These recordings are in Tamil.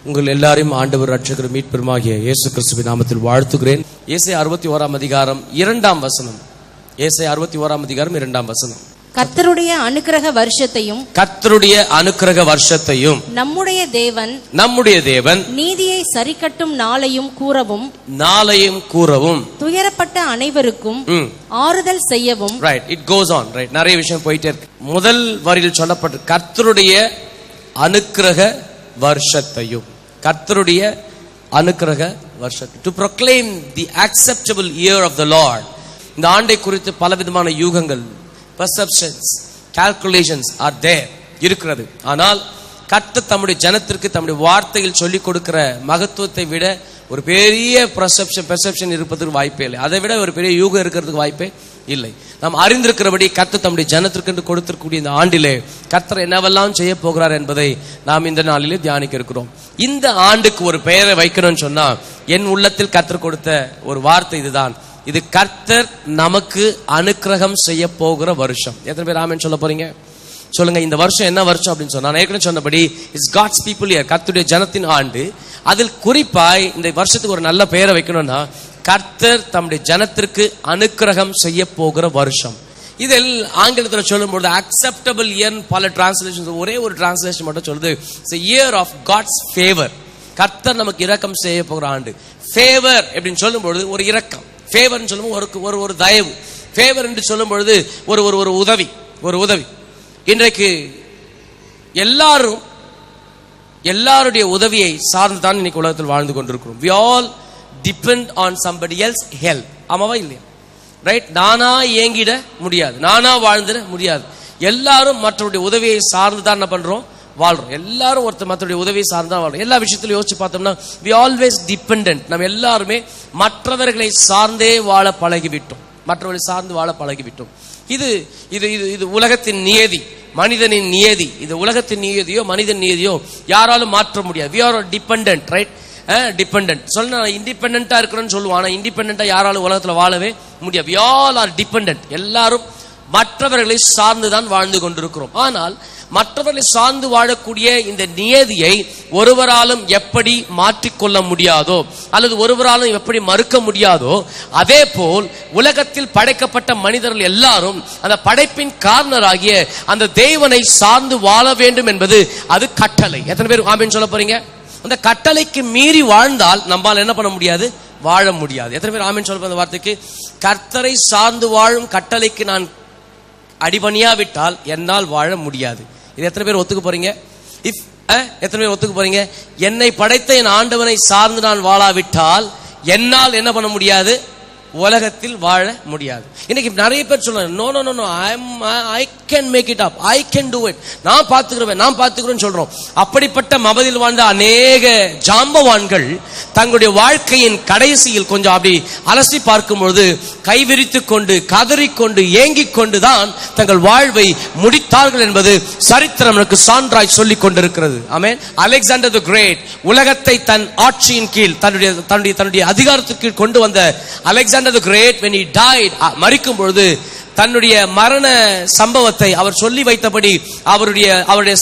உங்கள் எல்லாரையும் ஆண்டவர் ரட்சகர் மீட்பெருமாகிய இயேசு கிறிஸ்துவின் நாமத்தில் வாழ்த்துகிறேன். ஏசாயா 61 அதிகாரம் 2 வசனம். ஏசாயா 61 அதிகாரம் 2 வசனம். கர்த்தருடைய அனுக்கிரக வருஷத்தையும், கர்த்தருடைய அனுக்கிரக வருஷத்தையும் நம்முடைய தேவன் நீதியை சரிக்கட்டும் நாளையும் கூறவும் துயரப்பட்ட அனைவருக்கும் ஆறுதல் செய்யவும். Right, it goes on. Right, நிறைய விஷயம் போயிட்டே இருக்கு. முதல் வரியில் சொல்லப்பட்ட கர்த்தருடைய அனுக்கிரக வருஷத்தையும், கர்த்தருடைய அனுக்கிரக வருஷத்தை, to proclaim the acceptable year of the Lord. இந்த ஆண்டை குறித்து பலவிதமான யூகங்கள், perceptions, calculations are there இருக்கிறது. ஆனால் கர்த்தர் தம்முடைய ஜனத்திற்கு தம்முடைய வார்த்தையில் சொல்லிக் கொடுக்கிற மகத்துவத்தை விட ஒரு பெரிய பெர்செப்ஷன் இருப்பதற்கு வாய்ப்பே இல்லை. அதை விட ஒரு பெரிய யூகம் இருக்கிறதுக்கு வாய்ப்பே இல்லை. நாம் அறிந்திருக்கிறபடி கர்த்தர் தம்முடைய ஜனத்திற்கு என்று கொடுத்திருக்கக்கூடிய இந்த ஆண்டிலே கர்த்தர் என்னவெல்லாம் செய்ய போகிறார் என்பதை நாம் இந்த நாளிலே தியானிக்க இருக்கிறோம். இந்த ஆண்டுக்கு ஒரு பெயரை வைக்கணும்னு சொன்னா என் உள்ளத்தில் கர்த்தர் கொடுத்த ஒரு வார்த்தை இதுதான். இது கர்த்தர் நமக்கு அனுக்கிரகம் செய்ய போகிற வருஷம். எத்தனை பேர் ஆமென் சொல்ல போறீங்க? சொல்லுங்க. இந்த வருஷம் என்ன வருஷம் அப்படின்னு சொன்னா, நான் ஏற்கனவே சொன்னபடி இட்ஸ் காட்ஸ் பீப்புள் இயர், கர்த்தருடைய ஜனத்தின் ஆண்டு. அதில் குறிப்பாய் இந்த வருஷத்துக்கு ஒரு நல்ல பெயரை வைக்கணும்னா கர்த்தர் தம்முடைய ஜனத்திற்கு அனுக்கிரகம் செய்ய போகிற வருஷம். இதில் ஆங்கிலத்தில் சொல்லும்போது அக்செப்டபிள் இயர், பல டிரான்ஸ்லேஷன், ஒரே ஒரு டிரான்ஸ்லேஷன் மட்டும் சொல்லுது it's year of God's favour. கர்த்தர் நமக்கு இரக்கம் செய்ய போகிற ஆண்டு. ஃபேவர் அப்படின்னு சொல்லும்போது ஒரு இரக்கம், ஃபேவர் சொல்லும்போது ஒரு தயவு, ஃபேவர் என்று சொல்லும் பொழுது ஒரு உதவி, ஒரு உதவி. இன்றைக்கு எல்லாருடைய உதவியை சார்ந்து தான் இன்னைக்கு உலகத்தில் வாழ்ந்து கொண்டிருக்கிறோம். we all depend on somebody else help. ஆமாவா இல்லையா? ரைட். நானா ஏங்கிட முடியாது, நானா வாழ்ந்துட முடியாது. எல்லாரும் மற்றவருடைய உதவியை சார்ந்து தான் என்ன பண்றோம்? வாழ்றோம். எல்லாரும் ஒருத்தர் மற்றவருடைய உதவியை சார்ந்து தான் வாழ்றோம். எல்லா விஷயத்திலும் யோசிச்சு பார்த்தோம்னா we always dependent. நம்ம எல்லாருமே மற்றவர்களை சார்ந்தே வாழ பழகிவிட்டோம், மற்றவர்களை சார்ந்து வாழ பழகிவிட்டோம். இது இது இது உலகத்தின் நியதி, மனிதனின் நியதி. இது உலகத்தின் நியதியோ மனிதன் நியதியோ யாராலும் மாற்ற முடியாது. we are dependent, right? Dependent சொல்ல இண்டிபெண்டா இருக்கிறோன்னு சொல்லுவோம். ஆனா இண்டிபெண்டா யாராலும் உலகத்துல வாழவே முடியாது. we all are dependent. எல்லாரும் மற்றவர்களை சார்ந்துதான் வாழ்ந்து கொண்டிருக்கிறோம். ஆனால் மற்றவர்களை சார்ந்து வாழக்கூடிய இந்த நியதியை ஒருவராலும் எப்படி மாற்றிக்கொள்ள முடியாதோ அல்லது ஒருவராலும் எப்படி மறுக்க முடியாதோ, அதே போல் உலகத்தில் படைக்கப்பட்ட மனிதர்கள் எல்லாரும் அந்த படைப்பின் காரணராகிய அந்த தேவனை சார்ந்து வாழ வேண்டும் என்பது அது கட்டளை. எத்தனை பேர் ஆமென் சொல்ல போறீங்க? அந்த கட்டளைக்கு மீறி வாழ்ந்தால் நம்மால் என்ன பண்ண முடியாது? வாழ முடியாது. எத்தனை பேர் ஆமென் சொல்ல போற வார்த்தைக்கு? கர்த்தரை சார்ந்து வாழும் கட்டளைக்கு நான் அடிபணியாவிட்டால் என்னால் வாழ முடியாது. இது எத்தனை பேர் ஒத்துக்க போறீங்க? எத்தனை பேர் ஒத்துக்க போறீங்க? என்னை படைத்த என் ஆண்டவனை சார்ந்து நான் வாழாவிட்டால் என்னால் என்ன பண்ண முடியாது? உலகத்தில் வாழ முடியாது. இன்னைக்கு நிறைய பேர் சொல்றாங்க, no no no I can make it up, I can do it, நான் பார்த்துக்கிறேன் சொல்றோம். அப்படிப்பட்ட மபதில் வாழ்ந்த அநேக ஜாம்பவான்கள் தங்களுடைய வாழ்க்கையின் கடைசியில் கொஞ்சம் அப்படி அலசி பார்க்கும்பொழுது கைவிரித்து கொண்டு கதறிக்கொண்டு ஏங்கிக் கொண்டுதான் தங்கள் வாழ்வை முடித்தார்கள் என்பது சரித்திரம் எனக்கு சான்றாய் சொல்லிக் கொண்டிருக்கிறது. ஆமென். அலெக்சாண்டர் தி கிரேட் உலகத்தை தன் ஆட்சியின் கீழ் தன்னுடைய அதிகாரத்துக்கு கொண்டு வந்த Alexander the great when he died, மரிக்கும் பொழுது தன்னுடைய மரண சம்பவத்தை அவர் சொல்லி வைத்தபடி அவருடைய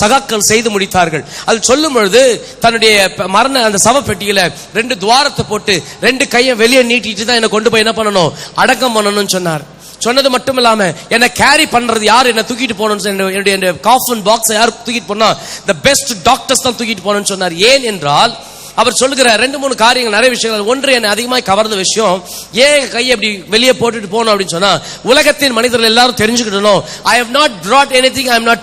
சகாக்கள் செய்து முடித்தார்கள். அது சொல்லும் பொழுது தன்னுடைய மரண அந்த சவப்பெட்டியில 2 துவாரத்தை போட்டு 2 கையை வெளியே நீட்டிட்டு தான் என்ன கொண்டு போய் என்ன பண்ணணும்? அடக்கம் பண்ணணும்னு சொன்னார். சொன்னது மட்டும் இல்லாம என்ன கேரி பண்றது யார், என்ன தூக்கிட்டு போகணும், என்னுடைய காஃபின் பாக்ஸை யார் தூக்கிட்டு போனா the best doctors தான் தூக்கிட்டு போகணும்னு சொன்னார். ஏன் என்றால் அவர் சொல்லுகிற 2-3 காரியங்கள், நிறைய விஷயங்கள். ஒன்று, என்னை அதிகமாக கவர்ந்த விஷயம், ஏன் கையை அப்படி வெளியே போட்டுட்டு போகணும் அப்படின்னு சொன்னா, உலகத்தின் மனிதர்கள் எல்லாரும் தெரிஞ்சுக்கிட்டணும், I have not brought anything, I am not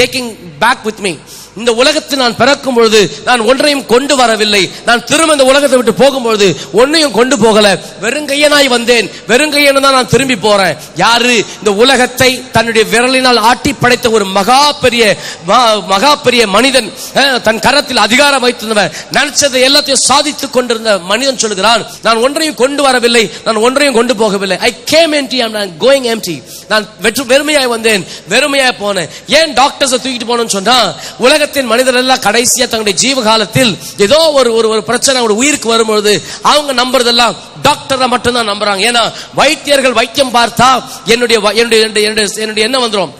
taking back with me. இந்த உலகத்தில் நான் பிறக்கும் பொழுது நான் ஒன்றையும் கொண்டு வரவில்லை. நான் திரும்ப இந்த உலகத்தை விட்டு போகும்பொழுது ஒன்னையும் கொண்டு போகல. வெறுங்கையனாய் வந்தேன், வெறுங்கையன தான் நான் திரும்பி போறேன். யாரு? இந்த உலகத்தை தன்னுடைய விரலினால் ஆட்டி படைத்த ஒரு மகா பெரிய மனிதன், தன் கரத்தில் அதிகாரம் வைத்திருந்தவன், நினைச்சதை எல்லாத்தையும் சாதித்துக் கொண்டிருந்த மனிதன் சொல்கிறான், நான் ஒன்றையும் கொண்டு வரவில்லை, நான் ஒன்றையும் கொண்டு போகவில்லை. I came empty, I am going empty. நான் வெறுமையாய் வந்தேன், வெறுமையாய் போனேன். ஏன் டாக்டர்ஸை தூக்கிட்டு போகணும்னு சொன்னா, உலகத்தின் மனிதர்கள் எல்லாம் கடைசியா தங்களுடைய ஜீவ காலத்தில் ஏதோ ஒரு பிரச்சனை ஒரு உயிருக்கு வரும்பொழுது அவங்க நம்புறதெல்லாம் டாக்டரை மட்டும்தான் நம்புறாங்க. ஏன்னா வைத்தியர்கள் வைத்தியம் பார்த்தா என்னுடைய என்ன வந்துடும்?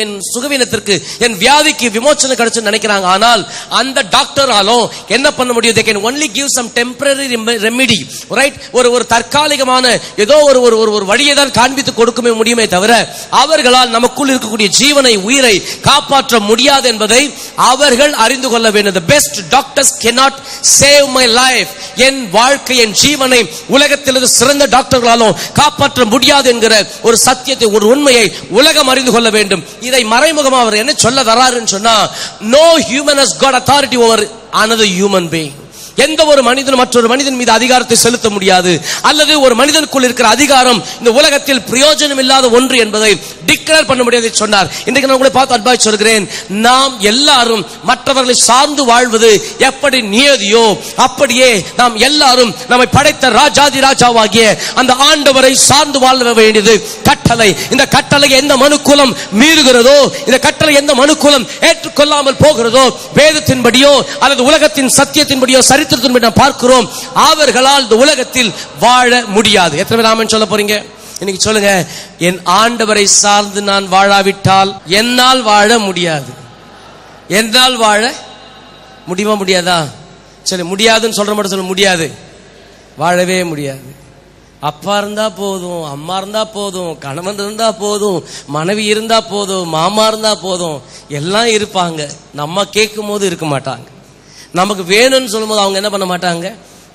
என் சுகவீனத்திற்கு, என் வியாதிக்கு விமோச்சனம் கிடைச்சு நினைக்கிறாங்க. ஆனால் அந்த டாக்டராலும் என்ன பண்ண முடியும்? they can only give some temporary remedy, right? ஒரு தற்காலிகமான ஏதோ ஒரு வழியை தான் காண்பித்து கொடுக்க முடியுமே தவிர அவர்களால் நமக்குள் இருக்கக்கூடிய ஜீவனை, உயிரை காப்பாற்ற முடியாது என்பதை அவர்கள் அறிந்து கொள்ள வேண்டும். the best doctors cannot save my life, என் வாழ்க்கை, என் ஜீவனை உலகத்தில் சிறந்த டாக்டர்களாலும் காப்பாற்ற முடியாது என்கிற ஒரு சத்தியத்தை, ஒரு உண்மையை உலகம் அறிந்து கொள்ள வேண்டும். இதை மறைமுகமாக அவர் என்ன சொல்ல வராருன்னு சொன்னா, no human has got authority over another human being. எந்த ஒரு மனிதனும் மற்றொரு மனிதன் மீது அதிகாரத்தை செலுத்த முடியாது, அல்லது ஒரு மனிதனுக்குள் இருக்கிற அதிகாரம் இந்த உலகத்தில் பிரயோஜனம் இல்லாத ஒன்று என்பதை டிக்ளேர் பண்ண முடியாது சொன்னார். இன்றைக்கு நான் உங்களை பார்த்து அட்வைஸ் சொல்கிறேன், நாம் எல்லாரும் மற்றவர்களை சார்ந்து வாழ்வது எப்படி நியதியோ அப்படியே நாம் எல்லாரும் நம்மை படைத்த ராஜாதி ராஜாவாகிய அந்த ஆண்டவரை சார்ந்து வாழ வேண்டியது கட்டளை. இந்த கட்டளை எந்த மனுக்குலம் மீறுகிறதோ, இந்த கட்டளை எந்த மனுக்குலம் ஏற்றுக்கொள்ளாமல் போகிறதோ, வேதத்தின்படியோ அல்லது உலகத்தின் சத்தியத்தின்படியோ சரித்திரத்தின்படி நாம் பார்க்கிறோம், அவர்களால் இந்த உலகத்தில் வாழ முடியாது. எத்தனை பேர் ஆமென் சொல்ல போறீங்க? இன்னைக்கு சொல்லுங்க, என் ஆண்டவரை சார்ந்து நான் வாழாவிட்டால் என்னால் வாழ முடியாது. என்னால் வாழ முடியுமா? முடியாதா? சரி, முடியாதுன்னு சொல்ற மட்டும் சொல்ல முடியாது, வாழவே முடியாது. அப்பா இருந்தா போதும், அம்மா இருந்தா போதும், கணவன் இருந்தா போதும், மனைவி இருந்தா போதும், மாமா இருந்தா போதும், எல்லாம் இருப்பாங்க. நம்ம கேட்கும் போது இருக்க மாட்டாங்க, நமக்கு வேணும்னு சொல்லும் போது அவங்க என்ன பண்ண மாட்டாங்க?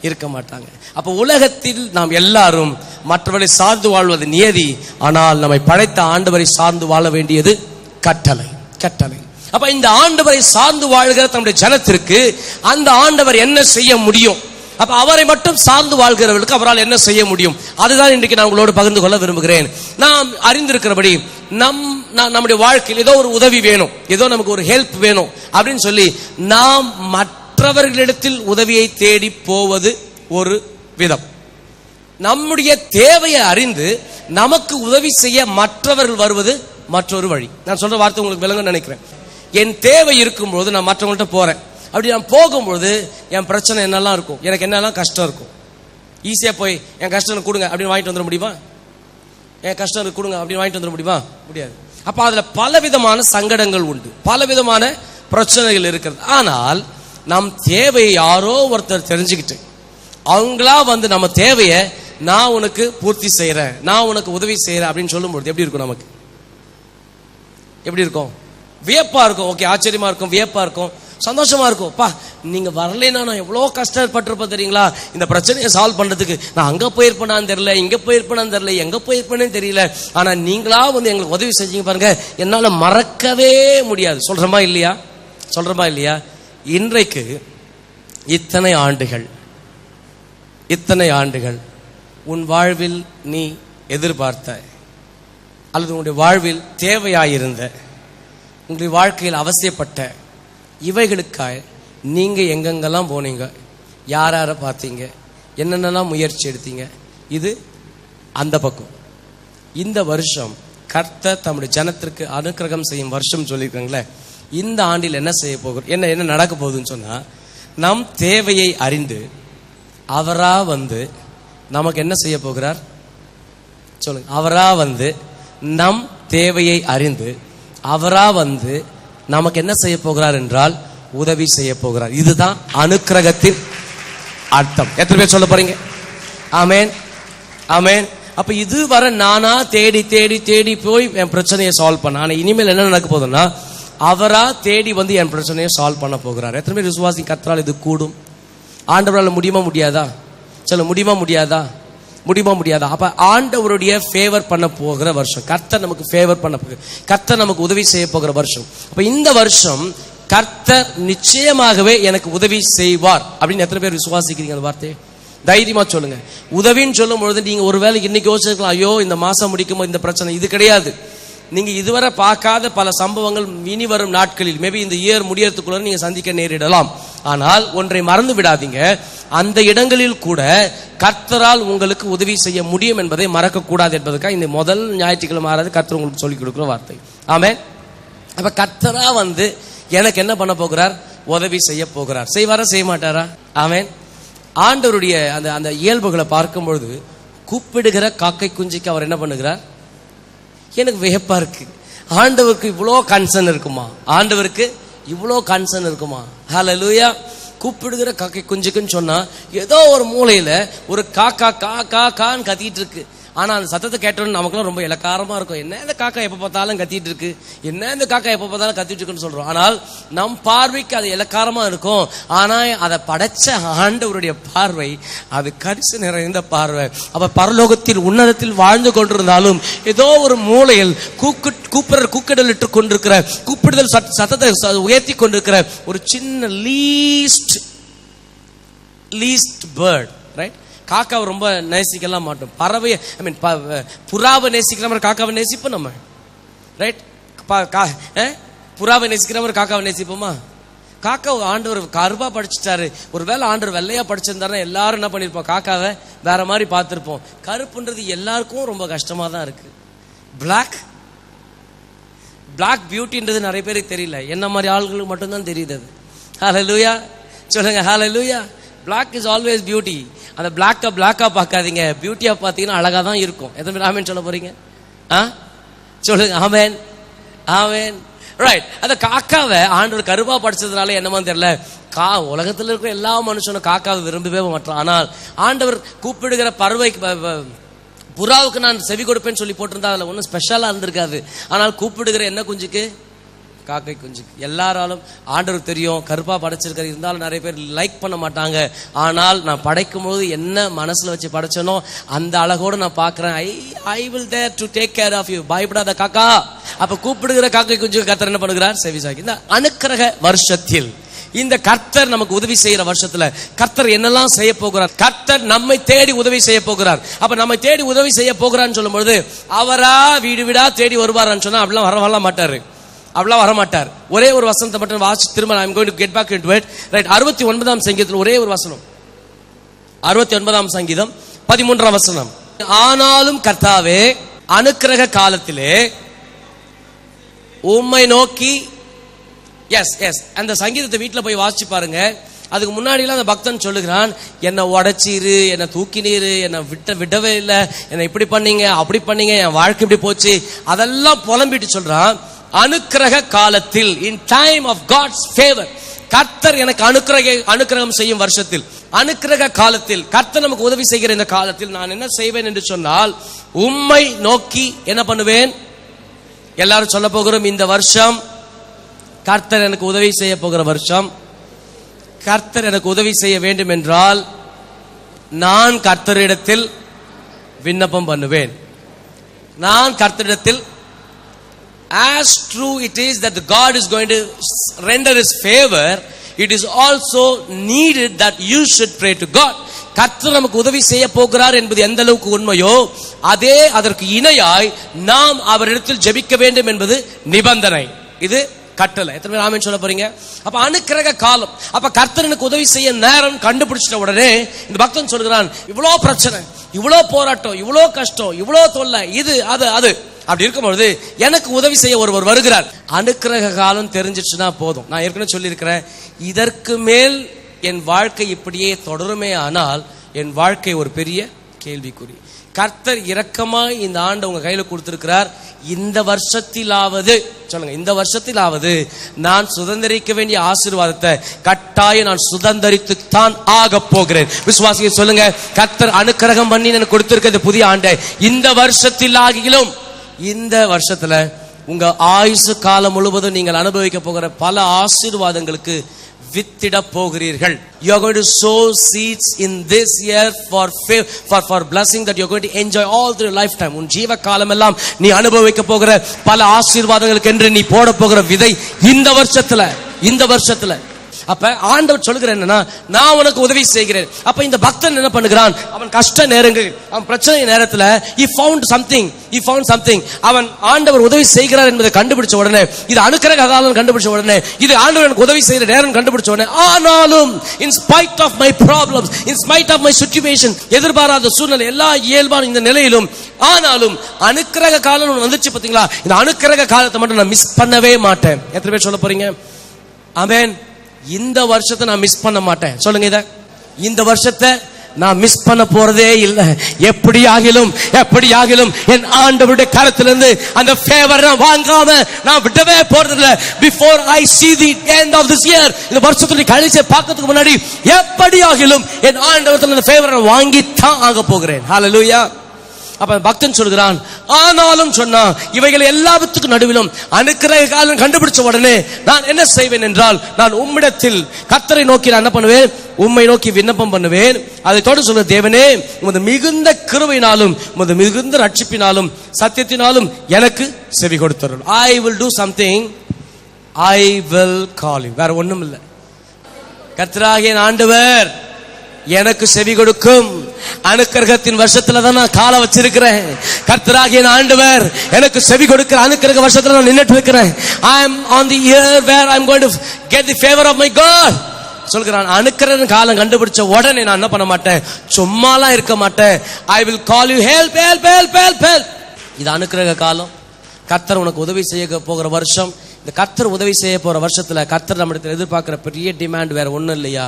இருக்க மாட்டாங்க. அப்ப உலகத்தில் நாம் எல்லாரும் மற்றவரை சார்ந்து வாழ்வது நியதி, ஆனால் நம்மை படைத்த ஆண்டவரை சார்ந்து வாழ வேண்டியது கட்டளை. கட்டளை. அப்ப இந்த ஆண்டவரை சார்ந்து வாழ்கிற நம்முடைய ஜனத்திற்கு அந்த ஆண்டவர் என்ன செய்ய முடியும்? அப்ப அவரை மட்டும் சார்ந்து வாழ்கிறவர்களுக்கு அவரால் என்ன செய்ய முடியும்? அதுதான் இன்றைக்கு நான் உங்களோடு பகிர்ந்து கொள்ள விரும்புகிறேன். நாம் அறிந்திருக்கிறபடி நம்முடைய வாழ்க்கையில் ஏதோ ஒரு உதவி வேணும், ஏதோ நமக்கு ஒரு ஹெல்ப் வேணும் அப்படின்னு சொல்லி நாம் மற்றவர்களிடத்தில் உதவியை தேடி போவது ஒரு விதம். நம்முடைய தேவையை அறிந்து நமக்கு உதவி செய்ய மற்றவர்கள் வருவது மற்றொரு வழி. நான் சொல்ற வார்த்தை உங்களுக்கு விளங்க நினைக்கிறேன். என் தேவை இருக்கும்போது நான் மற்றவங்கள்ட்ட போறேன். அப்படி நான் போகும்போது என் பிரச்சனை என்னெல்லாம் இருக்கும், எனக்கு என்னெல்லாம் கஷ்டம் இருக்கும், ஈஸியா போய் என் கஷ்டம் கொடுங்க அப்படின்னு வாங்கிட்டு வந்துட முடியுமா? என் கஷ்டம் கொடுங்க அப்படின்னு வாங்கிட்டு வந்துட முடியுமா? முடியாது. அப்ப அதுல பலவிதமான சங்கடங்கள் உண்டு, பலவிதமான பிரச்சனைகள் இருக்கிறது. ஆனால் நம் தேவையை யாரோ ஒருத்தர் தெரிஞ்சுக்கிட்டு அவங்களா வந்து நம்ம தேவையை நான் உனக்கு பூர்த்தி செய்யறேன், நான் உனக்கு உதவி செய்யறேன் அப்படின்னு சொல்லும்போது எப்படி இருக்கும்? நமக்கு எப்படி இருக்கும்? வியப்பா இருக்கும். ஓகே, ஆச்சரியமா இருக்கும், வியப்பா இருக்கும், சந்தோஷமா இருக்கும். பா, நீங்க வரலைன்னா நான் எவ்வளோ கஷ்டப்பட்டிருப்பேன் தெரியுங்களா? இந்த பிரச்சனையை சால்வ் பண்றதுக்கு நான் அங்க போயிருப்பேனான்னு தெரியல, இங்க போயிருப்பேனான்னு தெரியல, எங்க போயிருப்பேனே தெரியல, ஆனா நீங்களா வந்து எங்களுக்கு உதவி செஞ்சீங்க பாருங்க, என்னால மறக்கவே முடியாது. சொல்றமா இல்லையா? சொல்றமா இல்லையா? இன்றைக்கு இத்தனை ஆண்டுகள் உன் வாழ்வில் நீ எதிர்பார்த்த அல்லது உன்னுடைய வாழ்வில் தேவையாயிருந்த, உங்களுடைய வாழ்க்கையில் அவசியப்பட்ட இவைகளுக்காக நீங்க எங்கெங்கெல்லாம் போனீங்க, யாரை பார்த்தீங்க, என்னென்னலாம் முயற்சி எடுத்தீங்க, இது அந்த பக்கம். இந்த வருஷம் கர்த்தர் தம்முடைய ஜனத்திற்கு அனுக்கிரகம் செய்யும் வருஷம் சொல்லியிருக்காங்களே, இந்த ஆண்டில் என்ன செய்ய போகிறோம், என்ன நடக்க போகுதுன்னு சொன்னா, நம் தேவையை அறிந்து அவரா வந்து நமக்கு என்ன செய்ய போகிறார்? சொல்லுங்க. அவரா வந்து நம் தேவையை அறிந்து அவரா வந்து நமக்கு என்ன செய்ய போகிறார் என்றால் உதவி செய்ய போகிறார். இதுதான் அனுக்கிரகத்தின் அர்த்தம். எத்தனை பேர் சொல்ல போறீங்க? ஆமேன், ஆமேன். அப்ப இதுவரை நானா தேடி தேடி தேடி போய் என் பிரச்சனையை சால்வ் பண்ண, ஆனா இனிமேல் என்ன நடக்க போகுதுன்னா அவரா தேடி வந்து என் பிரச்சனையை சால்வ் பண்ண போகிறார். எத்தனை பேர் விசுவாசி கர்த்தரால் இது கூடும்? ஆண்டவரால் முடியுமா முடியாதா? சொல்ல, முடியுமா முடியாதா? முடியுமா முடியாதா? அப்ப ஆண்டவருடைய ஃபேவர் பண்ண போகிற வருஷம், கர்த்தர் நமக்கு ஃபேவர் பண்ண போகிற, கர்த்தர் நமக்கு உதவி செய்ய போகிற வருஷம். அப்ப இந்த வருஷம் கர்த்தர் நிச்சயமாகவே எனக்கு உதவி செய்வார் அப்படின்னு எத்தனை பேர் விசுவாசிக்கிறீங்க? அந்த வார்த்தையை தைரியமா சொல்லுங்க. உதவின்னு சொல்லும் பொழுது நீங்க ஒருவேளை இன்னைக்கு யோசிச்சிருக்கலாம், ஐயோ இந்த மாசம் முடிக்கும் போது இந்த பிரச்சனை. இது கிடையாது. நீங்க இதுவரை பார்க்காத பல சம்பவங்கள் இனி வரும் நாட்களில், மேபி இந்த இயர் முடியறதுக்குள்ள நீங்க சந்திக்க நேரிடலாம். ஆனால் ஒன்றை மறந்து விடாதீங்க, அந்த இடங்களில் கூட கர்த்தரால் உங்களுக்கு உதவி செய்ய முடியும் என்பதை மறக்க கூடாது என்பதுக்காக இந்த முதல் ஞாயிற்றுக்கிழமை ஆறாவது கர்த்தர் உங்களுக்கு சொல்லிக் கொடுக்குற வார்த்தை. ஆமென். அப்ப கர்த்தரா வந்து எனக்கு என்ன பண்ண போகிறார்? உதவி செய்ய போகிறார். செய்வாரா செய்ய மாட்டாரா? ஆமென். ஆண்டவருடைய அந்த இயல்புகளை பார்க்கும் பொழுது கூப்பிடுகிற காக்கை குஞ்சிக்கு அவர் என்ன பண்ணுகிறார்? எனக்கு வியப்பா இருக்கு. ஆண்டவருக்கு இவ்வளோ கன்சர்ன் இருக்குமா? ஆண்டவருக்கு இவ்வளோ கன்சர்ன் இருக்குமா? ஹல்லேலூயா. கூப்பிடுகிற காக்கை குஞ்சுக்குன்னு சொன்னா ஏதோ ஒரு மூலையில ஒரு காக்கா கா கா கான்னு கத்திட்டு இருக்கு. ஆனா அந்த சத்தத்தை கேட்டோன்னு நமக்குலாம் ரொம்ப இலக்காரமா இருக்கும். என்ன இந்த காக்கா எப்ப பார்த்தாலும் கத்திட்டு இருக்கு, என்ன இந்த காக்கா எப்ப பார்த்தாலும் கத்திட்டு இருக்குன்னு சொல்றோம். ஆனால் நம் பார்வைக்கு அது இலக்காரமா இருக்கும். ஆனா அதை படைச்ச ஆண்டவருடைய பார்வை அது கரிசு நிறைந்த பார்வை. அப்ப பரலோகத்தில் உன்னதத்தில் வாழ்ந்து கொண்டிருந்தாலும் ஏதோ ஒரு மூலையில் கூப்பிடல் இட்டு கொண்டிருக்கிற, கூப்பிடுதல் சத்தத்தை உயர்த்தி கொண்டிருக்கிற ஒரு சின்ன லீஸ்ட் பேர்ட், ரைட்? காக்காவை ரொம்ப நேசிக்கலாம் மாட்டோம். பறவையை புறாவை நேசிக்கிற மாதிரி காக்காவை நேசிப்போம் நம்ம, ரைட்? புறாவை நேசிக்கிற மாதிரி காக்காவை நேசிப்போமா? காக்கா ஆண்டவர் கருப்பா படிச்சுட்டாரு. ஒருவேளை ஆண்டவர் வெள்ளையா படிச்சிருந்தாருன்னா எல்லாரும் என்ன பண்ணிருப்போம்? காக்காவை வேற மாதிரி பார்த்திருப்போம். கருப்புன்றது எல்லாருக்கும் ரொம்ப கஷ்டமா தான் இருக்கு. பிளாக் பியூட்டின்றது நிறைய பேருக்கு தெரியல. என்ன மாதிரி ஆளுங்களுக்கு மட்டும்தான் தெரியுது அது. ஹல்லேலூயா சொல்லுங்க, hallelujah. Black is always beauty. அந்த பிளாக்கா பார்க்காதீங்க, பியூட்டியா பார்த்தீங்கன்னா அழகா தான் இருக்கும். எத்தனை பேர் ஆமென் சொல்ல போறீங்க? சொல்லுங்க ஆமென், ஆமென். ரைட். அந்த காக்காவை ஆண்டவர் கருப்பா படிச்சதுனால என்னமா தெரியல, உலகத்தில் இருக்கிற எல்லா மனுஷனும் காக்காவை விரும்பவே மாட்டான். ஆனால் ஆண்டவர் கூப்பிடுகிற பறவைக்கு, புறாவுக்கு நான் செவி கொடுப்பேன்னு சொல்லி போட்டிருந்தா அதில் ஒன்றும் ஸ்பெஷலாக இருந்திருக்காது. ஆனால் கூப்பிடுகிற என்ன குஞ்சுக்கு? காக்கை குஞ்சுக்கு. எல்லாராலும் ஆண்டவருக்கு தெரியும் கருப்பா படைச்சிருக்கிற. இருந்தாலும் நிறைய பேர் லைக் பண்ண மாட்டாங்க. ஆனால் நான் படைக்கும் போது என்ன மனசுல வச்சு படைச்சனோ அந்த அழகோடு நான் பார்க்கிறேன். I will there to take care of you. பயப்படாத காக்கா. அப்ப கூப்பிடுகிற காக்கை குஞ்சுக்கு கர்த்தர் என்ன பண்ணுகிறார்? செவிசாக்கி. இந்த அனுக்கிரக வருஷத்தில், இந்த கர்த்தர் நமக்கு உதவி செய்யற வருஷத்துல கர்த்தர் என்னெல்லாம் செய்ய போகிறார்? கர்த்தர் நம்மை தேடி உதவி செய்ய போகிறார். அப்ப நம்மை தேடி உதவி செய்ய போகிறான்னு சொல்லும் பொழுது அவரா வீடு வீடா தேடி வருவாரான்னு சொன்னா அப்படிலாம் வரல மாட்டாரு, அவ்வளவு வரமாட்டார். ஒரே ஒரு வசனத்தை மட்டும் வாசி திரும்ப I'm going to get back into it. Right. 69ஆம் சங்கீதத்தில் ஒரே ஒரு வசனம், 69ஆம் சங்கீதம் 13ஆம் வசனம். ஆனாலும் கர்த்தாவே அனுக்கிரக காலத்திலே உம்மை நோக்கி. எஸ் அந்த சங்கீதத்தை வீட்டில் போய் வாசிச்சு பாருங்க. அதுக்கு முன்னாடிலாம் அந்த பக்தன் சொல்லுகிறான், என்னை உடைச்சிரு, என்னை தூக்கினீரு, என்னை விடவே இல்லை, என்னை இப்படி பண்ணீங்க அப்படி பண்ணீங்க, என் வாழ்க்கை இப்படி போச்சு, அதெல்லாம் புலம்பிட்டு சொல்றான். அனுக்கிரக காலத்தில், in time of God's favour, கர்த்தர் எனக்கு அனுக்கிரகம் செய்யும் வருஷத்தில், அனுக்கிரக காலத்தில், கர்த்தர் நமக்கு உதவி செய்கிற இந்த காலத்தில் நான் என்ன செய்வேன் என்று சொன்னால், உம்மை நோக்கி என்ன பண்ணுவேன்? எல்லாரும் சொல்ல போகிறோம், இந்த வருஷம் கர்த்தர் எனக்கு உதவி செய்ய போகிற வருஷம். கர்த்தர் எனக்கு உதவி செய்ய வேண்டும் என்றால் நான் கர்த்தரிடத்தில் விண்ணப்பம் பண்ணுவேன். நான் கர்த்தரிடத்தில், as true it is that God is going to render his favor, it is also needed that you should pray to God. கர்த்தர் நமக்கு உதவி செய்ய போகிறார் என்பது எந்த அளவுக்கு உண்மையோ அதே அதற்கு இணையாய் நாம் அவரிடத்தில் ஜெபிக்க வேண்டும் என்பது நிபந்தனை. இது கட்டளை. எத்தனை பேர் ஆமென் சொல்ல போறீங்க? அப்ப அனுக்கிரக காலம். அப்ப கர்த்தர் எனக்கு உதவி செய்ய நேரம் கண்டுபிடிச்சிட்ட உடனே இந்த பக்தன் சொல்கிறான், இவ்வளோ பிரச்சனை, இவ்வளோ போராட்டம், இவ்வளோ கஷ்டம், இவ்வளோ தொல்லை, இது அது அப்படி இருக்கும்பொழுது எனக்கு உதவி செய்ய ஒருவர் வருகிறார். அனுக்கிரக காலம் தெரிஞ்சிச்சுன்னா போதும். நான் ஏற்கனவே சொல்லியிருக்கிறேன், இதற்கு மேல் என் வாழ்க்கை இப்படியே தொடருமே ஆனால் என் வாழ்க்கை ஒரு பெரிய கேள்விக்குறி. கர்த்தர் இரக்கமாய் இந்த ஆண்டு உங்க கையில கொடுத்திருக்கிறார். இந்த வருஷத்திலாவது சொல்லுங்க, இந்த வருஷத்திலாவது நான் சுதந்திரிக்க வேண்டிய ஆசீர்வாதத்தை கட்டாயம் நான் சுதந்திரித்து தான் ஆக போகிறேன். விசுவாசிகள் சொல்லுங்க, கர்த்தர் அனுக்கிரகம் பண்ணி எனக்கு கொடுத்திருக்கிறது புதிய ஆண்டை. இந்த வருஷத்திலாகிலும், இந்த வருஷத்துல உங்க ஆயுசு காலம் முழுவதும் நீங்கள் அனுபவிக்க போகிற பல ஆசீர்வாதங்களுக்கு வித்திட போகிறீர்கள். You are going to sow seeds in this year for blessing that you are going to enjoy all through your lifetime. உன் ஜீவ காலம் எல்லாம் நீ அனுபவிக்க போகிற பல ஆசீர்வாதங்களுக்கு என்று நீ போட போகிற விதை இந்த வருஷத்துல. அப்ப ஆண்டவர் சொல்லுகிற என்னன்னா, நான் உனக்கு உதவி செய்கிறேன். அப்ப இந்த பக்தன் என்ன பண்ணுகிறான்? அவன் கஷ்ட நேரங்கள், அவன் பிரச்சனை நேரத்துல he found something. அவன் ஆண்டவர் உதவி செய்கிறார் என்பதை கண்டுபிடிச்ச உடனே, இது அனுக்கிரக காலம் கண்டுபிடிச்ச உடனே, இது ஆண்டவர் எனக்கு உதவி செய்கிற நேரம் கண்டுபிடிச்ச உடனே, ஆனாலும் in spite of my problems, in spite of my situation, எதிர்பாராத சூழ்நிலை, எல்லா இயல்பான இந்த நிலையிலும் ஆனாலும் அனுக்கிரக காலம் வந்துச்சு பாத்தீங்களா, இந்த அனுக்கிரக காலத்தை மட்டும் நான் மிஸ் பண்ணவே மாட்டேன். எத்தனை பேர் சொல்ல போறீங்க? ஆமென். இந்த வருஷத்தை நான் மிஸ் பண்ண மாட்டேன். சொல்லுங்க, இத இந்த வருஷத்தை நான் மிஸ் பண்ண போறதே இல்லை. எப்படியாகிலும் என் ஆண்டவருடைய கரத்திலிருந்து அந்த ஃபேவர் நான் வாங்காம நான் விடவே போறதில்லை. Before I see the end of this year, இந்த வருஷத்துடைய கடைசியை பார்க்கிறதுக்கு முன்னாடி எப்படியாகிலும் என் ஆண்டவரத்துல அந்த ஃபேவரை வாங்கித்தான் ஆக போகிறேன். ஹல்லேலூயா. அப்ப பக்தன் சொல்கிறான், ஆனாலும் சொன்னா இவைகள் எல்லாத்துக்கும் நடுவிலும் அனுக்கிரக காலம் கண்டுபிடிச்ச உடனே நான் என்ன செய்வேன் என்றால், நான் உம்மிடத்தில் கர்த்தரை நோக்கி நான் என்ன பண்ணுவேன், உம்மை நோக்கி விண்ணப்பம் பண்ணுவேன். அதை தொடர்ந்து சொல்ல, தேவனே உமது மிகுந்த கிருபையினாலும் உமது மிகுந்த ரட்சிப்பினாலும் சத்தியத்தினாலும் எனக்கு செவி கொடுத்தருள். I will do something, I will call you. வேற ஒண்ணும் இல்லை. கர்த்தராகிய ஆண்டவர் எனக்கு செவி கொடுக்கும் அனுக்கிரகத்தின் வருஷத்துல தான் நான் கால வச்சிருக்கிறேன். கர்த்தராகிய ஆண்டவர் எனக்கு செவி கொடுக்கிற அனுக்கிரக வருஷத்துல நான் நின்னுட்டு இருக்கிறேன். I am on the year where I am going to get the favor of my God. சொல்கிறான், அனுக்கிரக காலம் கண்டுபிடிச்ச உடனே நான் என்ன பண்ண மாட்டேன், சும்மாலாம் இருக்க மாட்டேன். I will call you, help help help help help. இது அனுக்கிரக காலம். கர்த்தர் உனக்கு உதவி செய்ய போகிற வருஷம். இந்த கர்த்தர் உதவி செய்ய போற வருஷத்துல கர்த்தர் நம்மிடத்தில் எதிர்பார்க்கிற பெரிய டிமாண்ட் வேற ஒண்ணும் இல்லையா,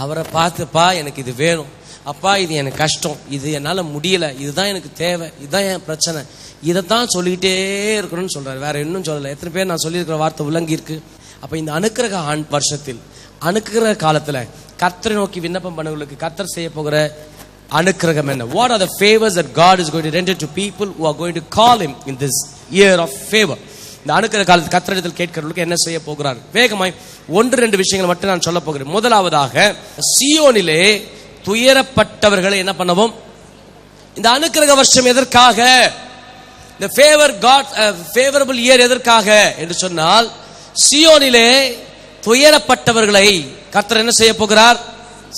அவரை பார்த்துப்பா எனக்கு இது வேணும், அப்பா இது எனக்கு கஷ்டம், இது என்னால முடியல, இதுதான் எனக்கு தேவை, இதுதான் என் பிரச்சனை, இதைத்தான் சொல்லிக்கிட்டே இருக்கணும்னு சொல்றாரு. வேற இன்னும் சொல்லல. எத்தனை பேர் நான் சொல்லியிருக்கிற வார்த்தை விளங்கி இருக்கு. அப்ப இந்த அனுக்கிரக வருஷத்தில் அனுக்கிரக காலத்துல கர்த்தரை நோக்கி விண்ணப்பம் பண்ணவங்களுக்கு கர்த்தர் செய்ய போகிற அனுக்கிரகம் என்ன? What are the favors that God is going to render to people who are going to call him in this year of favor? இந்த அனுக்கிரக காலத்தில் கர்த்தரிடத்தில் கேட்கிறவர்களுக்கு என்ன செய்ய போகிறார்? வேகமாய் 1-2 விஷயங்கள் மட்டும் நான் சொல்ல போகிறேன். முதலாவதாக, சீயோனிலே துயரப்பட்டவர்களை என்ன பண்ணவும், இந்த அனுக்கிரக வருஷம் எதற்காக, இந்த ஃபேவர் காட் ஃபேவரபிள் இயர் எதற்காக என்று சொன்னால், சீயோனிலே துயரப்பட்டவர்களை கர்த்தர் என்ன செய்ய போகிறார்,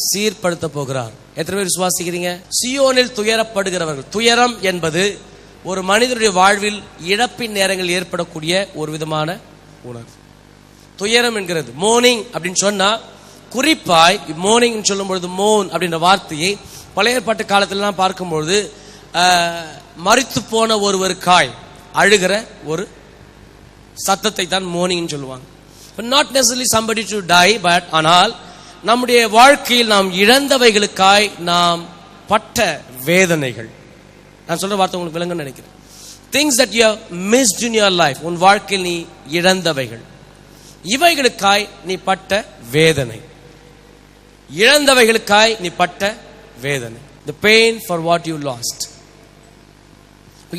சீர்படுத்த போகிறார். எத்தனை பேர் விசுவாசிக்கிறீங்க? சீயோனில் துயரப்படுகிறவர்கள். துயரம் என்பது ஒரு மனிதனுடைய வாழ்வில் இழப்பின் நேரங்கள் ஏற்படக்கூடிய ஒரு விதமான உணர்வு. துயரம் என்கிறது மோர்னிங் அப்படின்னு சொன்னா, குறிப்பாய் மோர்னிங் சொல்லும் பொழுது மோன் அப்படின்ற வார்த்தையை பழைய ஏற்பாட்டு காலத்திலாம் பார்க்கும்பொழுது மரித்து போன ஒருவருக்காய் அழுகிற ஒரு சத்தத்தை தான் மோர்னிங் சொல்லுவாங்க. Not necessarily somebody to die, but ஆனால் நம்முடைய வாழ்க்கையில் நாம் இழந்தவைகளுக்காய் நாம் பட்ட வேதனைகள். நான் சொல்ற வார்த்தை உங்களுக்கு விளங்குன்னு நினைக்கிறேன். things that you have missed in your life, உன் வாழ்க்கையில் நீ இழந்தவைகள், இவைகளுக்காய் நீ பட்ட வேதனை, இழந்தவைகளுக்காய் நீ பட்ட வேதனை, the pain for what you lost.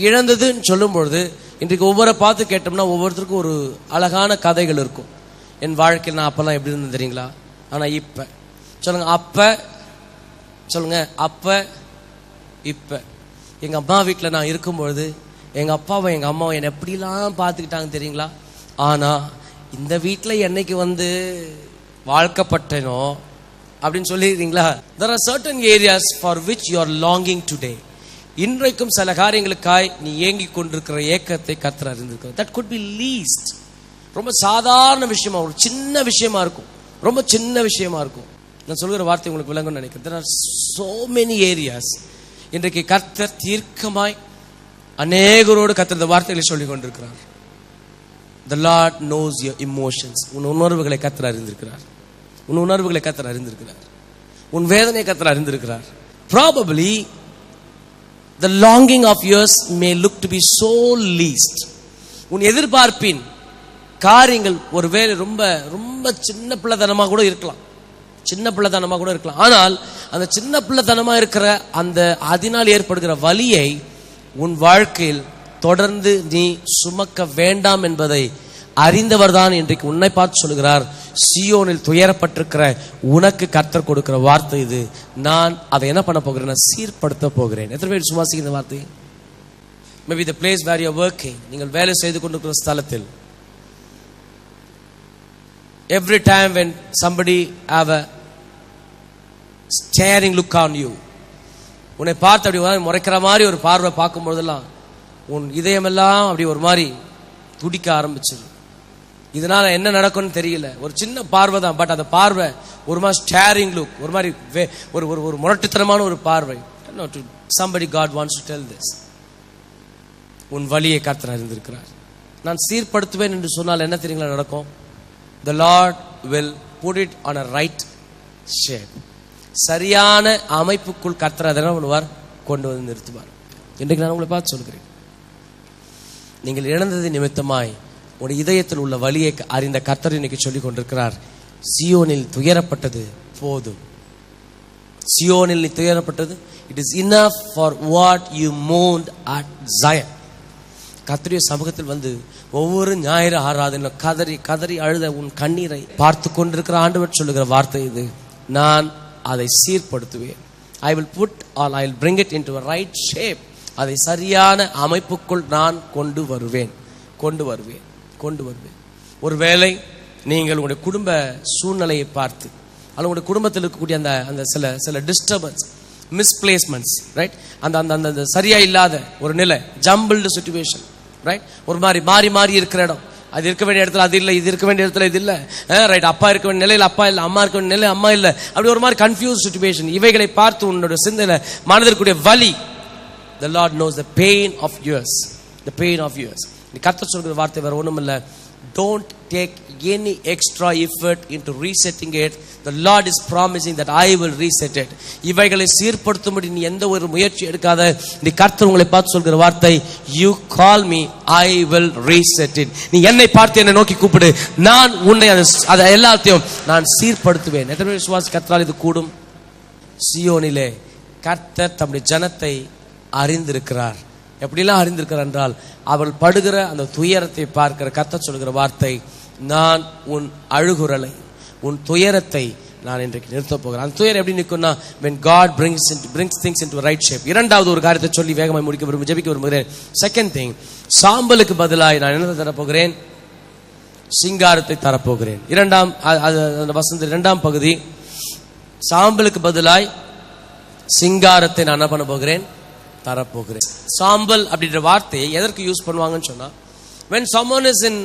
இழந்ததுன்னு சொல்லும் பொழுது இன்றைக்கு ஒவ்வொரு பார்த்து கேட்டோம்னா ஒவ்வொருத்தருக்கும் ஒரு அழகான கதைகள் இருக்கும். என் வாழ்க்கையில் நான் அப்பெல்லாம் எப்படி இருந்தது தெரியுங்களா, ஆனா இப்ப சொல்லுங்க, அப்ப சொல்லுங்க, அப்ப இப்ப எங்க அம்மா வீட்டில் நான் இருக்கும்பொழுது எங்க அப்பாவும் எங்க அம்மாவும் என்னை எப்படிலாம் பார்த்துக்கிட்டாங்க தெரியுங்களா, ஆனா இந்த வீட்டில் என்னைக்கு வந்து வாழ்க்கப்பட்டனோ அப்படின்னு சொல்லிடுறீங்களா. there are certain areas for which you are longing today. இன்றைக்கும் சில காரியங்களுக்காய் நீ ஏங்கி கொண்டிருக்கிற ஏக்கத்தை கர்த்தர் அறிந்திருக்கிறார். that could be least, ரொம்ப சாதாரண விஷயமா, ஒரு சின்ன விஷயமா இருக்கும், ரொம்ப சின்ன விஷயமா இருக்கும். நான் சொல்கிற வார்த்தை உங்களுக்கு விளங்கும்னு நினைக்கிறேன். there are so many areas. இன்றைக்கு கர்த்தர் தீர்க்கமாய் அநேகரோடு கர்த்தர் இந்த வார்த்தைகளை சொல்லிக் கொண்டிருக்கிறார். The Lord knows your emotions. உன் உணர்வுகளை கர்த்தர் அறிந்திருக்கிறார். உன் உணர்வுகளை கர்த்தர் அறிந்திருக்கிறார். உன் வேதனை கர்த்தர் அறிந்திருக்கிறார். Probably the longing of yours may look to be so least. உன் எதிர்பார்ப்பின் காரியங்கள் ஒருவேளை ரொம்ப ரொம்ப சின்ன பிள்ளைத்தனமாக கூட இருக்கலாம், சின்ன பிள்ளைத்தனமாக கூட இருக்கலாம். ஆனால் அந்த சின்ன பிள்ளைத்தனமா இருக்கிற அந்த அதனால் ஏற்படுகிற வலியை உன் வாழ்க்கையில் தொடர்ந்து நீ சுமக்க வேண்டாம் என்பதை அறிந்தவர் தான் இன்றைக்கு உன்னை பார்த்து சொல்கிறார், சீயோனில் துயரப்பட்டிருக்கிற உனக்கு கர்த்தர் கொடுக்கிற வார்த்தை இது. நான் அதை என்ன பண்ண போகிறேன், சீர்படுத்த போகிறேன். எத்தனை பேர் சுவாசிக்கிற வார்த்தை? Maybe the place where you are working, நீங்கள் வேலை செய்து கொண்டிருக்கிற ஸ்தலத்தில், every time when somebody have a staring look on you, உன்னை பார்த்து அப்படி முறைக்கிற மாதிரி ஒரு பார்வை பார்க்கும் பொழுதெல்லாம் உன் இதயமெல்லாம் அப்படி ஒரு மாதிரி துடிக்க ஆரம்பிச்சிடும். இதனால என்ன நடக்கும்னு தெரியல, ஒரு சின்ன பார்வை தான், பட் அந்த பார்வை ஒரு மாதிரி ஸ்டேரிங் லுக், ஒரு மாதிரி ஒரு முரட்டுத்தனமான ஒரு பார்வை. somebody God wants to tell this. உன் வலியை கர்த்தர் அறிந்திருக்கிறார். நான் சீர்படுத்துவேன் என்று சொன்னால் என்ன தெரியுங்களா நடக்கும்? The Lord will put it on a right shape. சரியான அமைப்புக்குள் கர்த்தர் அதை என்ன பண்ணுவார், கொண்டு வந்து நிறுத்துவார். இன்றைக்கு நான் உங்களை பார்த்து சொல்கிறேன், நீங்கள் இழந்தது நிமித்தமாய் உங்களுடைய இதயத்தில் உள்ள வலியை அறிந்த கர்த்தர் இன்னைக்கு சொல்லிக் கொண்டிருக்கிறார், சியோனில் துயரப்பட்டது போதும். சியோனில் நீ துயரப்பட்டது, it is enough for what you mourned at Zion. கர்த்தருடைய சமூகத்தில் வந்து ஒவ்வொரு ஞாயிறு ஆராதனையிலும் கதறி கதறி அழுத உன் கண்ணீரை பார்த்து கொண்டிருக்கிற ஆண்டவர் சொல்லுகிற வார்த்தை இது, நான் அதை சீர்படுத்துவேன். I will put or I will bring it into a right shape. அதை சரியான அமைப்புக்குள் நான் கொண்டு வருவேன். ஒருவேளை நீங்கள் உங்களுடைய குடும்ப சூழ்நிலையை பார்த்து அல்லது உங்களுடைய குடும்பத்தில் இருக்கக்கூடிய அந்த சில டிஸ்டர்பன்ஸ், மிஸ்பிளேஸ்மெண்ட்ஸ், ரைட், அந்த சரியா இல்லாத ஒரு நிலை, ஜம்பிள்டு சிச்சுவேஷன், ரைட், ஒரு மாதிரி மாறி மாறி இருக்கிற இடம், அது இருக்க வேண்டிய இடத்துல அது இல்லை, இது இருக்க வேண்டிய இடத்துல இது இல்லை, ரைட், அப்பா இருக்க வேண்டிய நிலையில் அப்பா இல்லை, அம்மா இருக்க வேண்டிய நிலையில் அம்மா இல்லை, அப்படி ஒரு மாதிரி கன்ஃபியூஸ் சிச்சுவேஷன். இவைகளை பார்த்து உன்னோட சிந்தனை மனதிற்குரிய வலி, the Lord knows the pain of yours, the pain of yours. நீ கர்த்தர் சொல்கிற வார்த்தை வேற ஒண்ணும் இல்லை, don't take any extra effort into resetting it. The Lord is promising that I will reset it. இவைகளை சீர்படுத்தும்படி நீ எந்த ஒரு முயற்சி எடுக்காத. நீ கர்த்தர் உங்களை பார்த்து சொல்கிற வார்த்தை, you call me, I will reset it. நீ என்னை பார்த்து என்னை நோக்கி கூப்பிடு, நான் உன்னை அதை எல்லாத்தையும் நான் சீர்படுத்துவேன். எத்தனை பேர் விசுவாசி கர்த்தரால் இது கூடும்? சியோனிலே கர்த்தர் தம்முடைய ஜனத்தை அறிந்திருக்கிறார். எப்படிலாம் அறிந்திருக்கிறார் என்றால், அவள் படுகிற அந்த துயரத்தை பார்க்கிற கர்த்தர் சொல்கிற வார்த்தை, நான் உன் அழுகுரலை, உன் துயரத்தை நான் இன்றைக்கு நிறுத்த போகிறேன். அந்த துயரம் எப்படி நிற்கும்னா, when God brings things into right shape. இரண்டாவது ஒரு காரியத்தை சொல்லி வேகமாய் முடிக்க ஜெபிக்க விரும்புகிறேன். செகண்ட் திங், சாம்பலுக்கு பதிலாய் நான் என்ன தரப்போகிறேன்? சிங்காரத்தை தரப்போகிறேன். இரண்டாம் பகுதி, சாம்பலுக்கு பதிலாய் சிங்காரத்தை நான் என்ன பண்ண போகிறேன்? தரப்போகிறேன். சாம்பல் அப்படின்ற வார்த்தையை எதற்கு யூஸ் பண்ணுவாங்கன்னு சொன்னா, when someone is in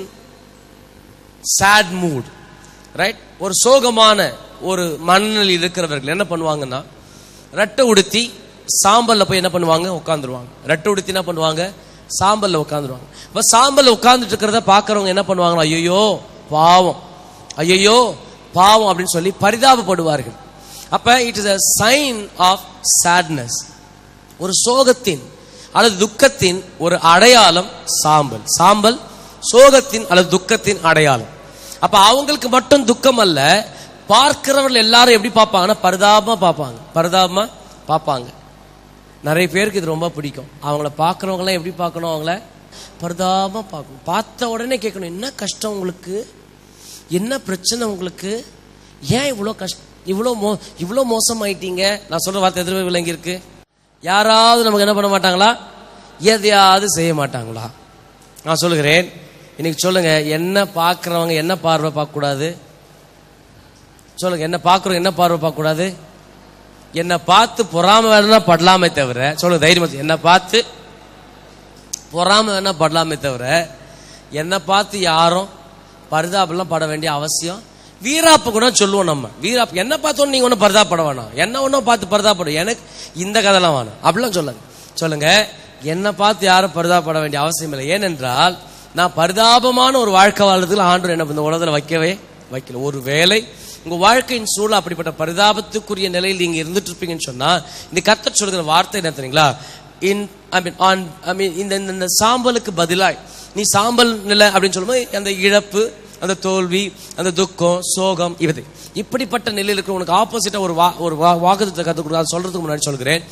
sad mood, right, ஒரு சோகமான ஒரு மனநிலையில் இருக்கிறவர்கள் என்ன பண்ணுவாங்கன்னா, ரெட்டை உடுத்தி சாம்பல்ல போய் என்ன பண்ணுவாங்க? உட்காந்துருவாங்க. ரெட்டை உடுத்தி என்ன பண்ணுவாங்க? சாம்பல்ல உட்காந்துருவாங்க. இப்ப சாம்பல்ல உட்கார்ந்துட்டு இருக்கிறத பாக்குறவங்க என்ன பண்ணுவாங்க? ஐயோ பாவம், ஐயோ பாவம் அப்படின்னு சொல்லி பரிதாபப்படுவார்கள். அப்ப it is a sign of sadness. ஒரு சோகத்தின் அல்லது துக்கத்தின் ஒரு அடையாளம் சாம்பல். சாம்பல் சோகத்தின் அல்லது துக்கத்தின் அடையாளம். அப்ப அவங்களுக்கு மட்டும் துக்கம் அல்ல, பார்க்கிறவர்கள் எல்லாரும் எப்படி பார்ப்பாங்கன்னா பரிதாபமா பார்ப்பாங்க. நிறைய பேருக்கு இது ரொம்ப பிடிக்கும். அவங்கள பார்க்கிறவங்க எல்லாம் எப்படி பார்க்கணும்? அவங்கள பரிதாபமா பார்க்கணும். பார்த்த உடனே கேட்கணும், என்ன கஷ்டம் உங்களுக்கு, என்ன பிரச்சனை உங்களுக்கு, ஏன் இவ்வளோ மோசமாயிட்டீங்க? நான் சொல்ற வார்த்தை எதிர்ப்பு விளங்கி இருக்கு. யாராவது நமக்கு என்ன பண்ண மாட்டாங்களா? எதையாவது செய்ய மாட்டாங்களா? நான் சொல்லுகிறேன், இன்னைக்கு சொல்லுங்க, என்ன பார்க்கிறவங்க என்ன பார்வை பார்க்க கூடாது? சொல்லுங்க, என்ன பார்க்கிறவங்க என்ன பார்வை பார்க்க கூடாது? என்னை பார்த்து பொறாம வேணா படலாமே தவிர, சொல்லுங்க தைரியம், என்னை பார்த்து பொறாம வேணா படலாமே தவிர, என்னை பார்த்து யாரும் பரிதாபெல்லாம் பட வேண்டிய அவசியம். வீராப்பு கூட சொல்லுவோம் நம்ம, வீராப்பு என்ன பார்த்தோன்னு நீங்க ஒன்னும் பரிதாபப்பட வேணாம், என்ன ஒன்னும் பார்த்து பரிதாபப்படும், எனக்கு இந்த கதைலாம் வேணாம் அப்படிலாம் சொல்லாது. சொல்லுங்க, என்னை பார்த்து யாரும் பரிதாபப்பட வேண்டிய அவசியம் இல்லை. ஏனென்றால் நான் பரிதாபமான ஒரு வாழ்க்கை வாழ்றதுல ஆண்டவர் என்ன இந்த உலகத்தில் வைக்கல. ஒரு வேளை உங்க வாழ்க்கையின் சூழல் அப்படிப்பட்ட பரிதாபத்துக்குரிய நிலையில் நீங்க இருந்துட்டு இருப்பீங்கன்னு சொன்னா, இந்த கர்த்தர் சொல்கிற வார்த்தை என்ன தெரியுங்களா? இந்த சாம்பலுக்கு பதிலாய் நீ சாம்பல் நிலை அப்படின்னு சொல்லும்போது, அந்த இழப்பு, அந்த தோல்வி, அந்த துக்கம், சோகம், இப்படிப்பட்ட நிலையில் இருக்கிற உனக்கு ஆப்போசிட்டா ஒரு வாக்குத்தத்தை கற்றுக் கொடுக்க சொல்றதுக்கு முன்னாடி சொல்கிறேன்.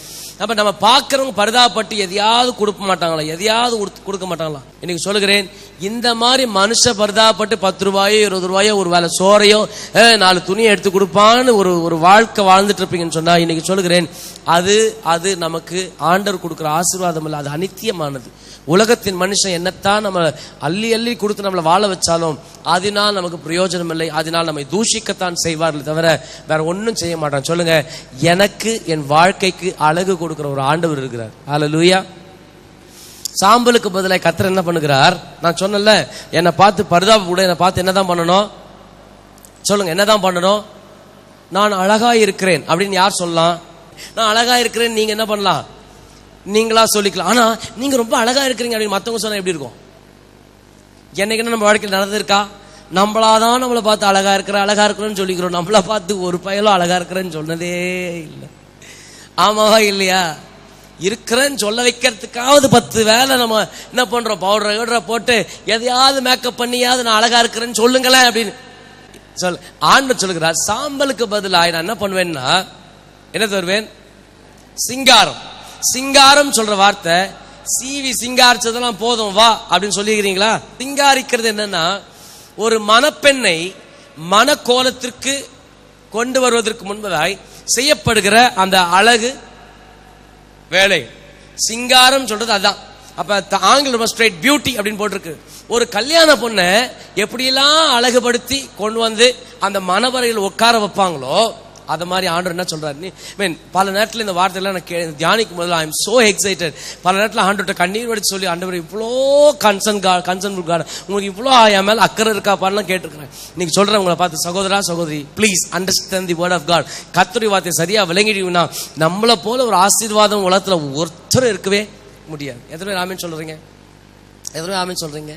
அப்ப நம்ம பார்க்கிறவங்க பரிதாபப்பட்டு எதையாவது கொடுக்க மாட்டாங்களா? எதையாவது கொடுக்க மாட்டாங்களா? இன்னைக்கு சொல்லுகிறேன், இந்த மாதிரி மனுஷ பரிதாபப்பட்டு 10 ரூபாயோ 20 ரூபாயோ ஒரு வேலை சோறையோ 4 துணியை எடுத்து கொடுப்பான்னு ஒரு வாழ்க்கை வாழ்ந்துட்டு இருப்பீங்கன்னு சொன்னா, இன்னைக்கு சொல்லுகிறேன், அது நமக்கு ஆண்டவர் கொடுக்குற ஆசீர்வாதம் இல்லை, அது அநித்தியமானது. உலகத்தின் மனுஷன் என்னத்தான் நம்ம அள்ளி கொடுத்து நம்மளை வாழ வச்சாலும் அதனால் நமக்கு பிரயோஜனம் இல்லை. அதனால் நம்மை தூஷிக்கத்தான் செய்வார்கள் தவிர வேற ஒன்றும் செய்ய மாட்டான். சொல்லுங்க, எனக்கு என் வாழ்க்கைக்கு அழகு கொடுக்கிற ஒரு ஆண்டவர் இருக்கிறார். ஹல்லேலூயா. சாம்பலுக்கு பதிலாக கர்த்தர் என்ன பண்ணுகிறார்? நான் சொன்னல, என்னை பார்த்து பரிதாபப்பட, என்னை பார்த்து என்னதான் பண்ணணும்? சொல்லுங்க, என்னதான் பண்ணணும்? நான் அழகா இருக்கிறேன் அப்படின்னு யார் சொல்லலாம்? நான் அழகா இருக்கிறேன் நீங்க என்ன பண்ணலாம்? நீங்களா சொல்லிக்கலாம். ஆனா நீங்க ரொம்ப அழகா இருக்கிறீங்க அப்படின்னு மத்தவங்க சொன்னா எப்படி இருக்கும்? என்னைக்கு நம்ம வாழ்க்கையில் நடந்திருக்கா? நம்மளாதான் நம்மளை பார்த்து அழகா இருக்கிறேன்னு சொல்லிக்கிறோம். நம்மளை பார்த்து ஒரு பயலும் அழகா இருக்கிறேன்னு சொன்னதே இல்லை. ஆமாவா இல்லையா? இருக்கிறேன்னு சொல்ல வைக்கிறதுக்காவது 10 வேலை நம்ம என்ன பண்றோம், பவுடரை போட்டு எதையாவது மேக்கப் பண்ணியாவது நான் அழகா இருக்கிறேன்னு சொல்லுங்களேன் அப்படின்னு சொல். ஆண்டவர் சொல்லுகிறார், சாம்பலுக்கு பதிலாக நான் என்ன பண்ணுவேன்னா என்ன தருவேன்? சிங்காரம். சிங்காரம் சொல்ற வார்த்தை, சீவி சிங்காரிச்சதெல்லாம் போதும் வா அப்படின்னு சொல்லிக்கிறீங்களா? சிங்காரிக்கிறது என்னன்னா, ஒரு மணப்பெண்ணை மணக்கோலத்திற்கு கொண்டு வருவதற்கு முன்பதாய் செய்யப்படுகிற அந்த அழகு வேலை. சிங்காரம் சொல்றது அதான். அப்ப ஆங்கில ஸ்ட்ரெயிட் பியூட்டி அப்படின்னு போட்டிருக்கு. ஒரு கல்யாண பொண்ணை எப்படியெல்லாம் அழகுபடுத்தி கொண்டு வந்து அந்த மணவரையில் உட்கார வைப்பாங்களோ அது மாதிரி ஆண்டவர் என்ன சொல்றாரு? பல நேரத்தில் இந்த வார்த்தையெல்லாம் நான் தியானிக்கும் போது ஐ எம் சோ எக்ஸைட்டட். பல நேரத்தில் ஆண்டவர்கிட்ட கண்ணீர் வடிச்சு சொல்லி, ஆண்டவர் இவ்வளோ கன்சர்ன் உங்களுக்கு இவ்வளோ என் மேல அக்கறை இருக்காப்பான்னு கேட்டிருக்கிறேன். நீங்க சொல்றேன் உங்களை பார்த்து, சகோதரா சகோதரி, please understand the word of God. கர்த்தருடைய வார்த்தை சரியா விளங்கிடுவீங்கன்னா நம்மளை போல ஒரு ஆசீர்வாதம் உலகத்துல ஒருத்தர் இருக்கவே முடியாது. எத்தனை பேர் ஆமென் சொல்றீங்க? எத்தனை பேர் ஆமென் சொல்றீங்க?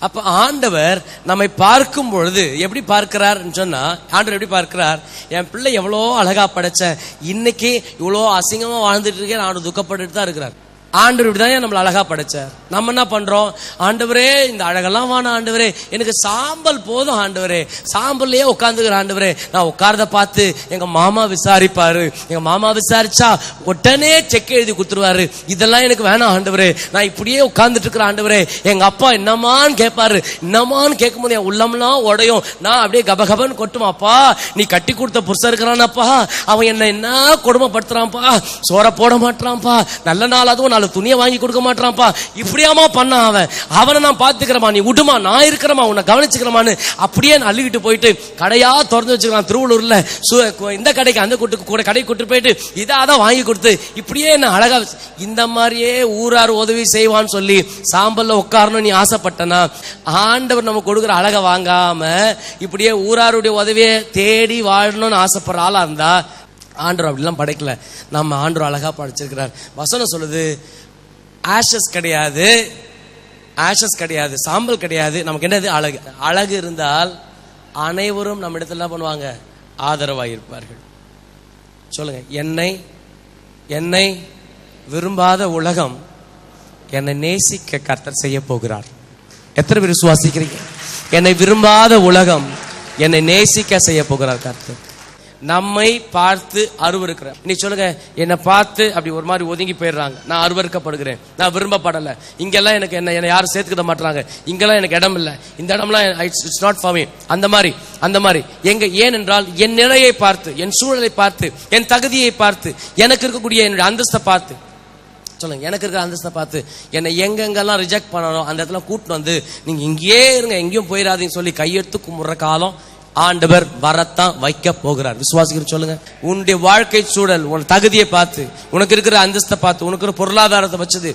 அப்ப ஆண்டவர் நம்மை பார்க்கும் பொழுது எப்படி பார்க்கிறார் சொன்னா, ஆண்டவர் எப்படி பார்க்கிறார்? என் பிள்ளை எவ்வளோ அழகா படைச்ச, இன்னைக்கு இவ்வளோ அசிங்கமா வாழ்ந்துட்டு இருக்கேன், ஆண்டு துக்கப்பட்டு தான் இருக்கிறார். ஆண்டவர் இப்படிதான் நம்மளை அழகா படைச்சார். நம்ம என்ன பண்றோம்? ஆண்டவரே இந்த அழகெல்லாம் வான ஆண்டவரே, எனக்கு சாம்பல் போதும் ஆண்டவரே, சாம்பல்லையே உட்காந்துக்கிற ஆண்டவரே. நான் உட்கார்றத பார்த்து எங்க மாமா விசாரிப்பாரு. எங்க மாமா விசாரிச்சா உடனே செக் எழுதி கொடுத்துருவாரு. இதெல்லாம் எனக்கு வேணாம் ஆண்டவரே, நான் இப்படியே உட்கார்ந்துட்டு இருக்கிற ஆண்டவரே. எங்க அப்பா என்னமான்னு கேட்பாரு. என்னமான்னு கேட்கும் போது என் உள்ளம்லாம் உடையும். நான் அப்படியே கபகபன்னு கொட்டுமாப்பா, நீ கட்டி கொடுத்த புருஷன் இருக்கிறானப்பா, அவன் என்ன கொடுமைப்படுத்துறான்ப்பா, சோற போட மாட்டான்ப்பா, நல்ல நாள் அதுவும் துணியை வாங்கி கொடுக்க மாட்டான்ப்பா, இப்படியாமா பண்ண அவனை நான் பாத்துக்கிறமா, நீ விடுமா, நான் இருக்கிறமா, உன்னை கவனிச்சுக்கிறமான்னு அப்படியே நான் அள்ளிக்கிட்டு போயிட்டு கடையா திறந்து வச்சுக்கலாம். திருவள்ளூர்ல இந்த கடைக்கு அந்த கூட கடை கூட்டு போயிட்டு இதான் வாங்கி கொடுத்து இப்படியே என்ன அழகா இந்த மாதிரியே ஊரார் உதவி செய்வான்னு சொல்லி சாம்பல்ல உட்காரணும் நீ ஆசைப்பட்டனா, ஆண்டவர் நம்ம கொடுக்குற அழகை வாங்காம இப்படியே ஊராருடைய உதவியை தேடி வாழணும்னு ஆசைப்படுற ஆளா இருந்தா ஆண்டவர் அப்படிலாம் படைக்கல. நம்ம ஆண்டவர் அழகா படைச்சிருக்கிறார். வசனம் சொல்லுது, ஆஷஸ் கிடையாது, ஆஷஸ் கிடையாது, சாம்பல் கிடையாது. நமக்கு என்னது? அழகு. அழகு இருந்தால் அனைவரும் நம்ம இடத்துல என்ன பண்ணுவாங்க? ஆதரவாக இருப்பார்கள். சொல்லுங்க, என்னை விரும்பாத உலகம் என்னை நேசிக்க கர்த்தர் செய்ய போகிறார். எத்தனை பேர் விசுவாசிக்கிறீங்க? என்னை விரும்பாத உலகம் என்னை நேசிக்க செய்ய போகிறார் கர்த்தர். நம்மை பார்த்து அருவருக்கிறேன். நீ சொல்லுங்க, என்னை பார்த்து அப்படி ஒரு மாதிரி ஒதுங்கி போயிடுறாங்க, நான் அருவருக்கப்படுகிறேன், நான் விரும்பப்படலை, இங்கெல்லாம் எனக்கு என்னை யாரும் சேர்த்துக்கிட மாட்டாங்க, இங்கெல்லாம் எனக்கு இடம் இல்லை, இந்த இடம்லாம் இட்ஸ் நாட் ஃபார் மீ. அந்த மாதிரி எங்க? ஏனென்றால் என் நிலையை பார்த்து, என் சூழலை பார்த்து, என் தகுதியை பார்த்து, எனக்கு இருக்கக்கூடிய என்னுடைய அந்தஸ்தை பார்த்து, சொல்லுங்க, எனக்கு இருக்கிற அந்தஸ்தை பார்த்து என்னை எங்கெங்கெல்லாம் ரிஜெக்ட் பண்ணணும் அந்த இடத்துல கூட்டிட்டு வந்து நீங்க இங்கேயே இருங்க, எங்கேயும் போயிடாதீங்கன்னு சொல்லி கையெடுத்து கும்பிடுற காலம் ஆண்டவர் வரத்தான் வைக்க போகிறார். விசுவாசிக்கிற சொல்லுங்க. உன்னுடைய வாழ்க்கை சூழல், உன் தகுதியை பார்த்து, உனக்கு இருக்கிற அந்தஸ்தை பார்த்து, உனக்கு இருக்கிற பொருளாதாரத்தை வச்சது,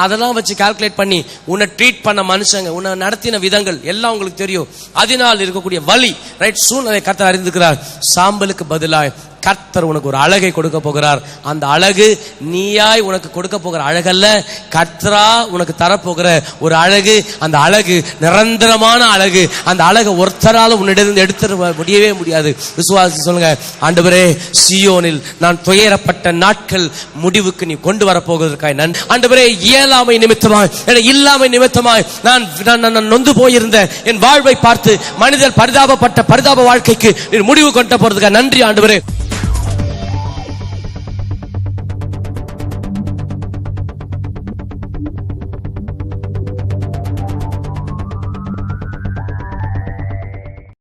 அதெல்லாம் வச்சு கால்குலேட் பண்ணி உன்னை ட்ரீட் பண்ண மனுஷங்க, உன்னை நடத்தின விதங்கள் எல்லாம் உங்களுக்கு தெரியும். அதனால் இருக்கக்கூடிய வலி, ரைட், சூழ்நிலை கர்த்தர் அறிந்திருக்கிறார். சாம்பலுக்கு பதிலாக கர்த்தர் உனக்கு ஒரு அழகை கொடுக்க போகிறார். அந்த அழகு நீயாய் உனக்கு கொடுக்க போகிற அழகல்ல, கர்த்தரா உனக்கு தரப்போகிற ஒரு அழகு. அந்த அழகு நிரந்தரமான அழகு. அந்த அழகை ஒருத்தரால உன்னிடம் எடுத்து முடியவே முடியாது. விசுவாசி சொல்லுங்க, ஆண்டவரே, சீயோனில் நான் துயரப்பட்ட நாட்கள் முடிவுக்கு நீ கொண்டு வர போவதற்காய் நன்றி. ஆண்டவரே, இயலாமை நிமித்தமாய், இல்லாமை நிமித்தமாய் நான் நொந்து போயிருந்த என் வாழ்வை பார்த்து மனிதர் பரிதாப வாழ்க்கைக்கு நீ முடிவு கொண்டு போறதுக்காக நன்றி ஆண்டவரே.